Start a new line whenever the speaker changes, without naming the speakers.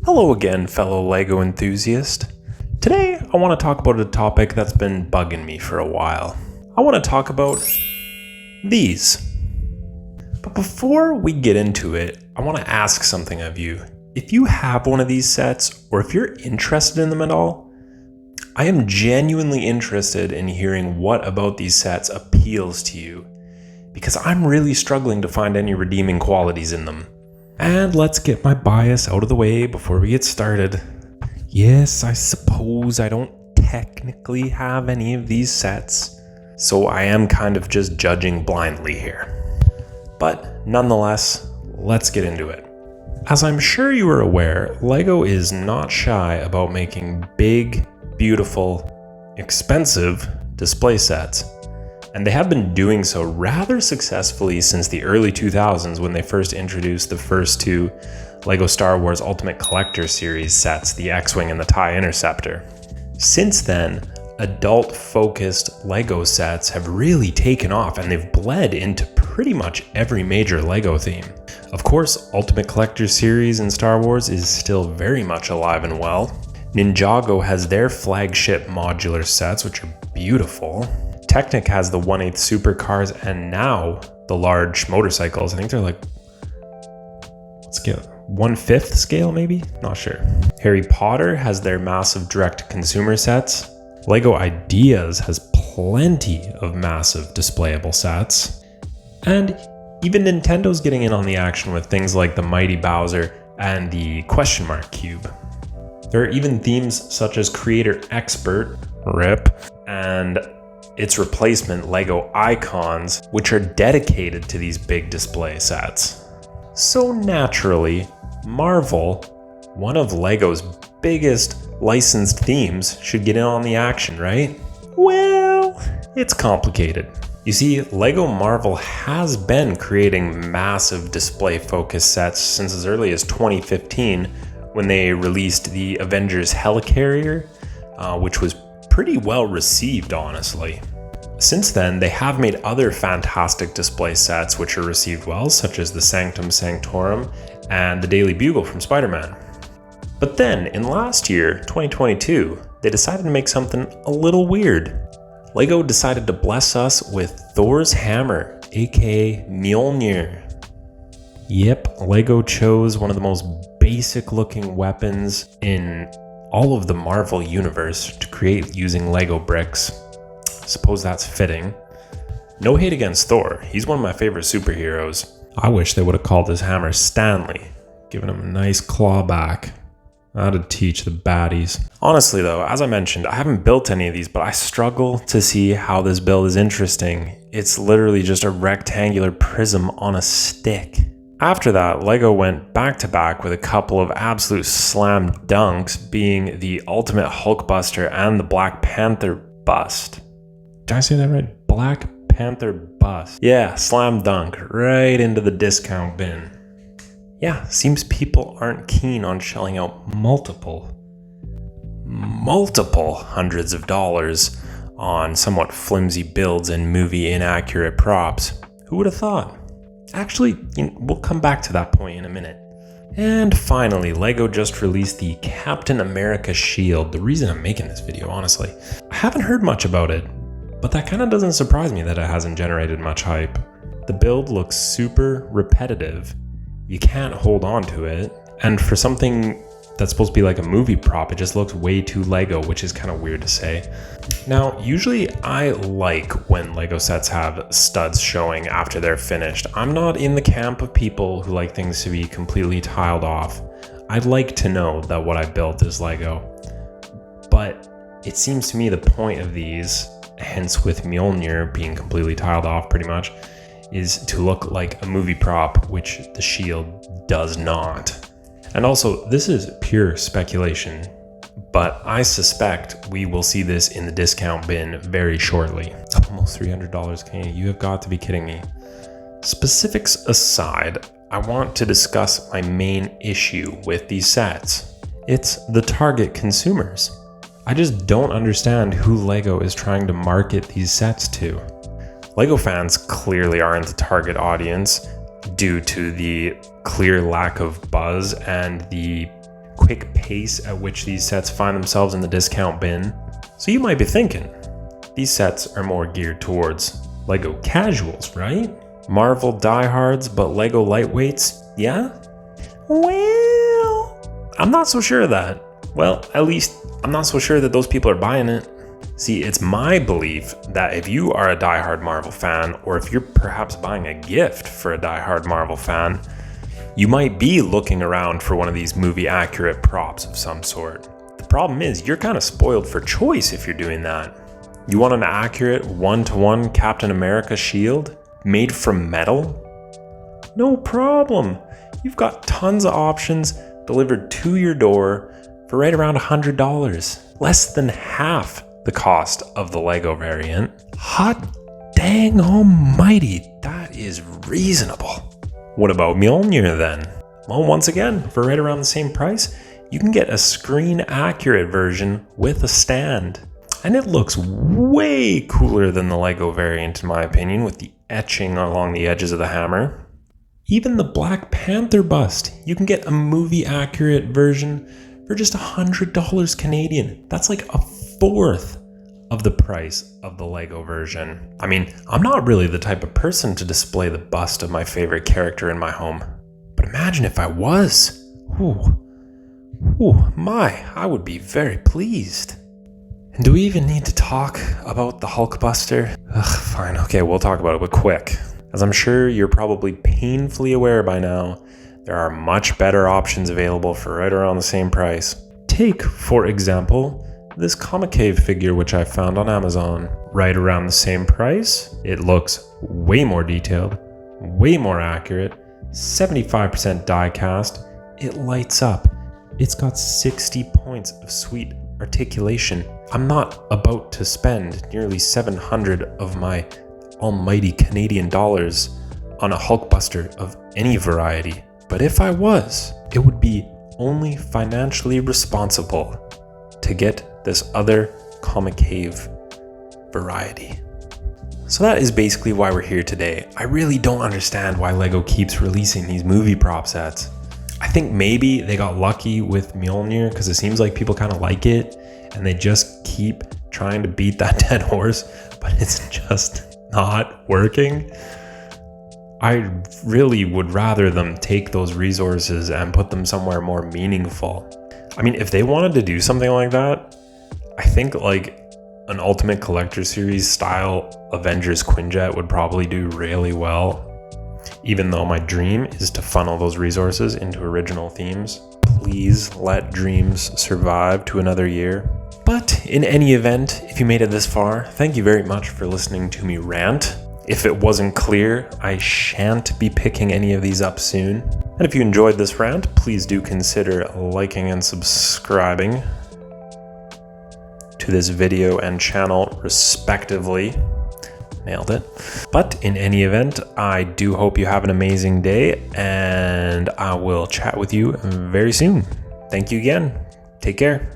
Hello again, fellow LEGO enthusiast. Today, I want to talk about a topic that's been bugging me for a while. I want to talk about these. But before we get into it, I want to ask something of you. If you have one of these sets, or if you're interested in them at all, I am genuinely interested in hearing what about these sets appeals to you, because I'm really struggling to find any redeeming qualities in them. And let's get my bias out of the way before we get started. Yes, I suppose I don't technically have any of these sets, so I am kind of just judging blindly here. But nonetheless, let's get into it. As I'm sure you are aware, LEGO is not shy about making big, beautiful, expensive display sets. And they have been doing so rather successfully since the early 2000s when they first introduced the first two LEGO Star Wars Ultimate Collector Series sets, the X-Wing and the TIE Interceptor. Since then, adult-focused LEGO sets have really taken off and they've bled into pretty much every major LEGO theme. Of course, Ultimate Collector Series in Star Wars is still very much alive and well. Ninjago has their flagship modular sets, which are beautiful. Technic has the 1/8 supercars and now the large motorcycles. I think they're like, what scale? 1/5 scale maybe? Not sure. Harry Potter has their massive direct-to-consumer sets. LEGO Ideas has plenty of massive displayable sets. And even Nintendo's getting in on the action with things like the Mighty Bowser and the question mark cube. There are even themes such as Creator Expert, RIP, and its replacement, LEGO Icons, which are dedicated to these big display sets. So naturally, Marvel, one of LEGO's biggest licensed themes, should get in on the action, right? Well, it's complicated. You see, LEGO Marvel has been creating massive display-focused sets since as early as 2015 when they released the Avengers Helicarrier, which was pretty well received, honestly. Since then, they have made other fantastic display sets which are received well, such as the Sanctum Sanctorum and the Daily Bugle from Spider-Man. But then, in last year, 2022, they decided to make something a little weird. LEGO decided to bless us with Thor's hammer, aka Mjolnir. Yep, LEGO chose one of the most basic looking weapons in all of the Marvel universe to create using LEGO bricks. Suppose that's fitting. No hate against Thor, he's one of my favorite superheroes. I wish they would have called his hammer Stanley, giving him a nice claw back. That'd teach the baddies. Honestly though, as I mentioned, I haven't built any of these, but I struggle to see how this build is interesting. It's literally just a rectangular prism on a stick. After that, LEGO went back to back with a couple of absolute slam dunks, being the Ultimate Hulkbuster and the Black Panther bust. Did I say that right? Black Panther bust. Yeah, slam dunk right into the discount bin. Yeah, seems people aren't keen on shelling out multiple hundreds of dollars on somewhat flimsy builds and movie inaccurate props. Who would have thought? Actually, we'll come back to that point in a minute. And finally, LEGO just released the Captain America shield. The reason I'm making this video, honestly, I haven't heard much about it, but that kind of doesn't surprise me that it hasn't generated much hype. The build looks super repetitive. You can't hold on to it. And for something that's supposed to be like a movie prop, it just looks way too LEGO, which is kind of weird to say. Now, usually I like when LEGO sets have studs showing after they're finished. I'm not in the camp of people who like things to be completely tiled off. I'd like to know that what I built is LEGO. But it seems to me the point of these, hence with Mjolnir being completely tiled off pretty much, is to look like a movie prop, which the shield does not. And also, this is pure speculation, but I suspect we will see this in the discount bin very shortly. Almost $300 Canadian, you have got to be kidding me. Specifics aside, I want to discuss my main issue with these sets. It's the target consumers. I just don't understand who LEGO is trying to market these sets to. LEGO fans clearly aren't the target audience due to the clear lack of buzz and the quick pace at which these sets find themselves in the discount bin. So you might be thinking, these sets are more geared towards LEGO casuals, right? Marvel diehards, but LEGO lightweights, yeah? Well, I'm not so sure of that. Well, at least I'm not so sure that those people are buying it. See, it's my belief that if you are a diehard Marvel fan, or if you're perhaps buying a gift for a diehard Marvel fan, you might be looking around for one of these movie-accurate props of some sort. The problem is, you're kind of spoiled for choice if you're doing that. You want an accurate one-to-one Captain America shield made from metal? No problem. You've got tons of options delivered to your door for right around $100, less than half the cost of the LEGO variant. Hot dang almighty, that is reasonable. What about Mjolnir then? Well, once again, for right around the same price, you can get a screen accurate version with a stand. And it looks way cooler than the LEGO variant in my opinion, with the etching along the edges of the hammer. Even the Black Panther bust, you can get a movie accurate version for just $100 Canadian. That's like a fourth of the price of the LEGO version. I mean, I'm not really the type of person to display the bust of my favorite character in my home. But imagine if I was. I would be very pleased. And do we even need to talk about the Hulkbuster? Ugh, fine, okay, we'll talk about it, but quick. As I'm sure you're probably painfully aware by now, there are much better options available for right around the same price. Take, for example, this Comic Cave figure which I found on Amazon. Right around the same price, it looks way more detailed, way more accurate, 75% die cast, it lights up. It's got 60 points of sweet articulation. I'm not about to spend nearly 700 of my almighty Canadian dollars on a Hulkbuster of any variety. But if I was, it would be only financially responsible to get this other Comic Cave variety. So that is basically why we're here today. I really don't understand why LEGO keeps releasing these movie prop sets. I think maybe they got lucky with Mjolnir because it seems like people kind of like it and they just keep trying to beat that dead horse, but it's just not working. I really would rather them take those resources and put them somewhere more meaningful. I mean, if they wanted to do something like that, I think like an Ultimate Collector Series style Avengers Quinjet would probably do really well. Even though my dream is to funnel those resources into original themes. Please let dreams survive to another year. But in any event, if you made it this far, thank you very much for listening to me rant. If it wasn't clear, I shan't be picking any of these up soon. And if you enjoyed this rant, please do consider liking and subscribing to this video and channel respectively. Nailed it. But in any event, I do hope you have an amazing day and I will chat with you very soon. Thank you again. Take care.